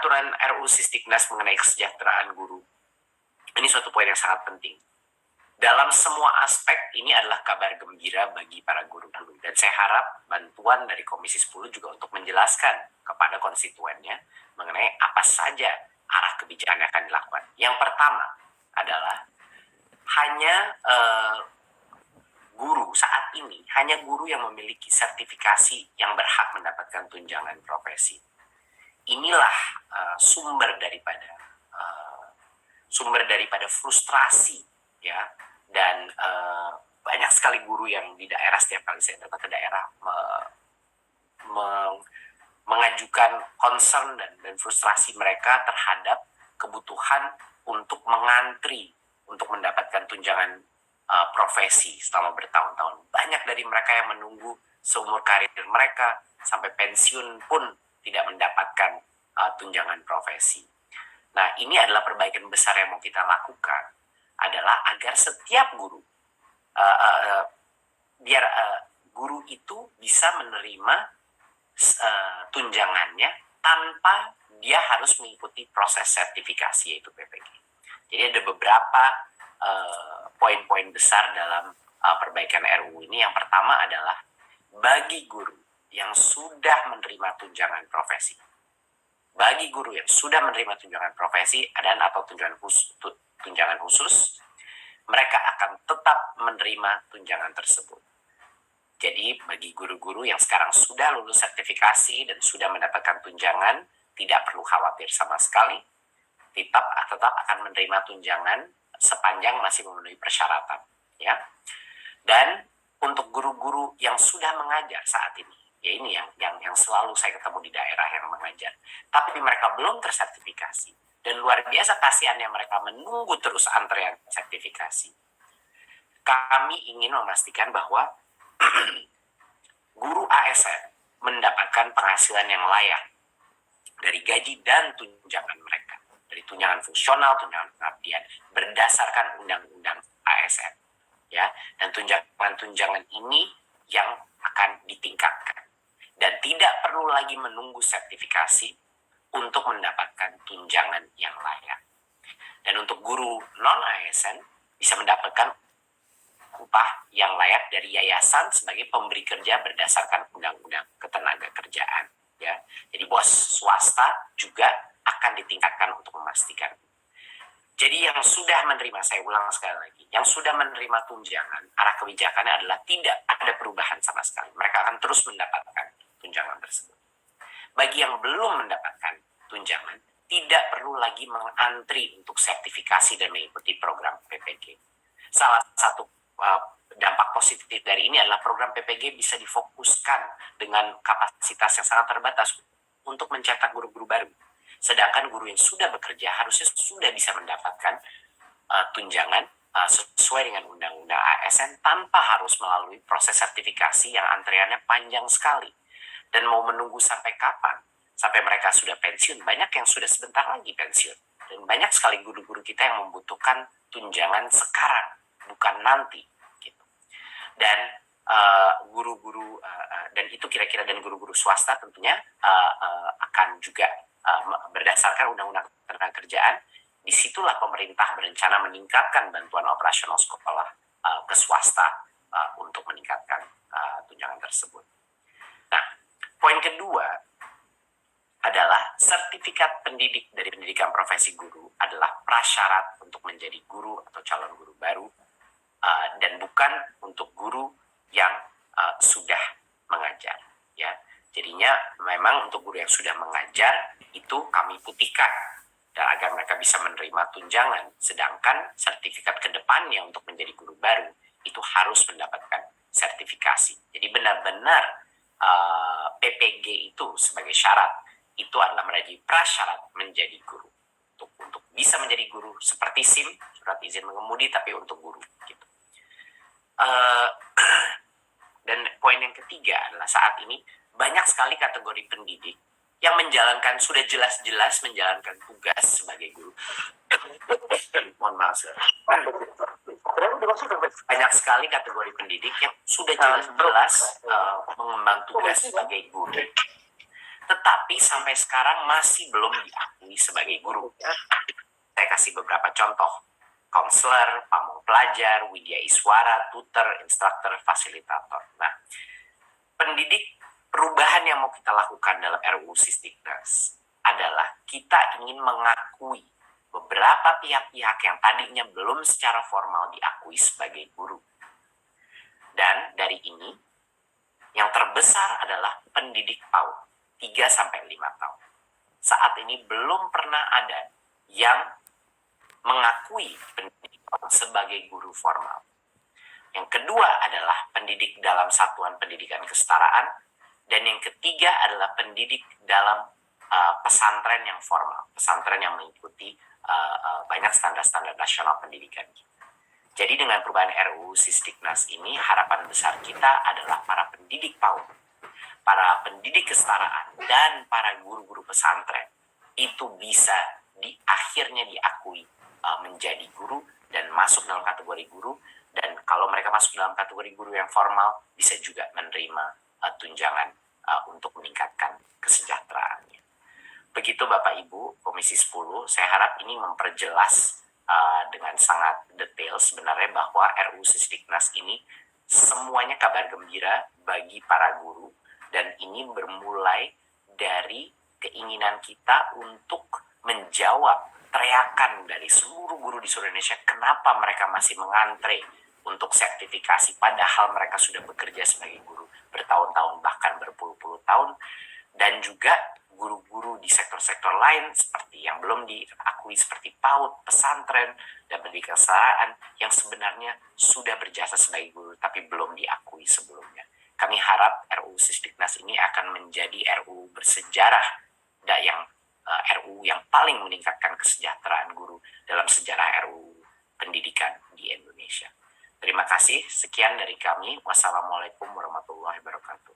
peraturan RUU Sisdiknas mengenai kesejahteraan guru. Ini suatu poin yang sangat penting. Dalam semua aspek ini adalah kabar gembira bagi para guru-guru. Dan saya harap bantuan dari Komisi 10 juga untuk menjelaskan kepada konstituennya mengenai apa saja arah kebijakan yang akan dilakukan. Yang pertama adalah hanya guru saat ini, hanya guru yang memiliki sertifikasi yang berhak mendapatkan tunjangan profesi. Inilah sumber daripada frustrasi, ya, dan banyak sekali guru yang di daerah, setiap kali saya datang ke daerah mengajukan concern dan frustrasi mereka terhadap kebutuhan untuk mengantri untuk mendapatkan tunjangan profesi selama bertahun-tahun. Banyak dari mereka yang menunggu seumur karir mereka sampai pensiun pun tidak mendapatkan tunjangan profesi. Nah, ini adalah perbaikan besar yang mau kita lakukan, adalah agar setiap guru, biar guru itu bisa menerima tunjangannya tanpa dia harus mengikuti proses sertifikasi, yaitu PPG. Jadi ada beberapa poin-poin besar dalam perbaikan RUU ini. Yang pertama adalah bagi guru yang sudah menerima tunjangan profesi, dan atau tunjangan khusus, mereka akan tetap menerima tunjangan tersebut. Jadi bagi guru-guru yang sekarang sudah lulus sertifikasi dan sudah mendapatkan tunjangan, tidak perlu khawatir sama sekali, tetap akan menerima tunjangan sepanjang masih memenuhi persyaratan, ya. Dan untuk guru-guru yang sudah mengajar saat ini, ya ini yang selalu saya ketemu di daerah yang mengajar, tapi mereka belum tersertifikasi dan luar biasa kasihannya mereka menunggu terus antrean sertifikasi. Kami ingin memastikan bahwa guru ASN mendapatkan penghasilan yang layak dari gaji dan tunjangan mereka, dari tunjangan fungsional, tunjangan pengabdian, berdasarkan undang-undang ASN, ya. Dan tunjangan ini yang akan ditingkatkan dan tidak perlu lagi menunggu sertifikasi untuk mendapatkan tunjangan yang layak. Dan untuk guru non-ASN bisa mendapatkan upah yang layak dari yayasan sebagai pemberi kerja berdasarkan undang-undang ketenagakerjaan, ya. Jadi bos swasta juga akan ditingkatkan untuk memastikan. Jadi yang sudah menerima, saya ulang sekali lagi, yang sudah menerima tunjangan, arah kebijakannya adalah tidak ada perubahan sama sekali. Mereka akan terus mendapatkan tunjangan tersebut. Bagi yang belum mendapatkan tunjangan, tidak perlu lagi mengantri untuk sertifikasi dan mengikuti program PPG. Salah satu dampak positif dari ini adalah program PPG bisa difokuskan dengan kapasitas yang sangat terbatas untuk mencetak guru-guru baru. Sedangkan guru yang sudah bekerja harusnya sudah bisa mendapatkan tunjangan sesuai dengan undang-undang ASN tanpa harus melalui proses sertifikasi yang antreannya panjang sekali. Dan mau menunggu sampai kapan? Sampai mereka sudah pensiun. Banyak yang sudah sebentar lagi pensiun. Dan banyak sekali guru-guru kita yang membutuhkan tunjangan sekarang, bukan nanti. Gitu. Dan guru-guru, dan itu kira-kira, dan guru-guru swasta tentunya akan juga berdasarkan undang-undang ketenagakerjaan. Disitulah pemerintah berencana meningkatkan bantuan operasional sekolah ke swasta untuk meningkatkan tunjangan tersebut. Nah, poin kedua adalah sertifikat pendidik dari pendidikan profesi guru adalah prasyarat untuk menjadi guru atau calon guru baru, dan bukan untuk guru yang sudah mengajar, ya. Jadinya memang untuk guru yang sudah mengajar itu kami putihkan dan agar mereka bisa menerima tunjangan, sedangkan sertifikat ke depannya untuk menjadi guru baru itu harus mendapatkan sertifikasi. Jadi benar-benar PPG itu sebagai syarat itu adalah menjadi prasyarat menjadi guru. Untuk bisa menjadi guru seperti SIM, surat izin mengemudi, tapi untuk guru gitu. Dan poin yang ketiga adalah saat ini banyak sekali kategori pendidik yang menjalankan, sudah jelas-jelas menjalankan tugas sebagai guru. Mohon maaf, banyak sekali kategori pendidik yang sudah jelas-jelas mengemban tugas sebagai guru. tetapi sampai sekarang masih belum diakui sebagai guru. Saya kasih beberapa contoh. Konselor, pamong pelajar, widya iswara, tutor, instruktur, fasilitator. Nah, perubahan yang mau kita lakukan dalam RUU Sisdiknas adalah kita ingin mengakui beberapa pihak-pihak yang tadinya belum secara formal diakui sebagai guru. Dan dari ini, yang terbesar adalah pendidik PAUD, 3-5 tahun. Saat ini belum pernah ada yang mengakui pendidik PAUD sebagai guru formal. Yang kedua adalah pendidik dalam satuan pendidikan kesetaraan. Dan yang ketiga adalah pendidik dalam pesantren yang formal. Pesantren yang mengikuti banyak standar-standar nasional pendidikan. Jadi dengan perubahan RUU Sisdiknas ini, harapan besar kita adalah para pendidik PAUD, para pendidik kesetaraan, dan para guru-guru pesantren itu bisa akhirnya diakui menjadi guru dan masuk dalam kategori guru. Dan kalau mereka masuk dalam kategori guru yang formal, bisa juga menerima tunjangan untuk meningkatkan kesejahteraannya. Begitu Bapak Ibu, Komisi 10, saya harap ini memperjelas dengan sangat detail sebenarnya bahwa RUU Sisdiknas ini semuanya kabar gembira bagi para guru, dan ini bermulai dari keinginan kita untuk menjawab teriakan dari seluruh guru di seluruh Indonesia, kenapa mereka masih mengantre untuk sertifikasi padahal mereka sudah bekerja sebagai guru bertahun-tahun bahkan berpuluh-puluh tahun. Dan juga guru-guru di sektor-sektor lain seperti yang belum diakui seperti PAUD, pesantren, dan pendidikan kesetaraan yang sebenarnya sudah berjasa sebagai guru tapi belum diakui sebelumnya. Kami harap RUU Sisdiknas ini akan menjadi RUU bersejarah RUU yang paling meningkatkan kesejahteraan guru dalam sejarah RUU pendidikan di Indonesia. Terima kasih, sekian dari kami. Wassalamualaikum warahmatullahi wabarakatuh.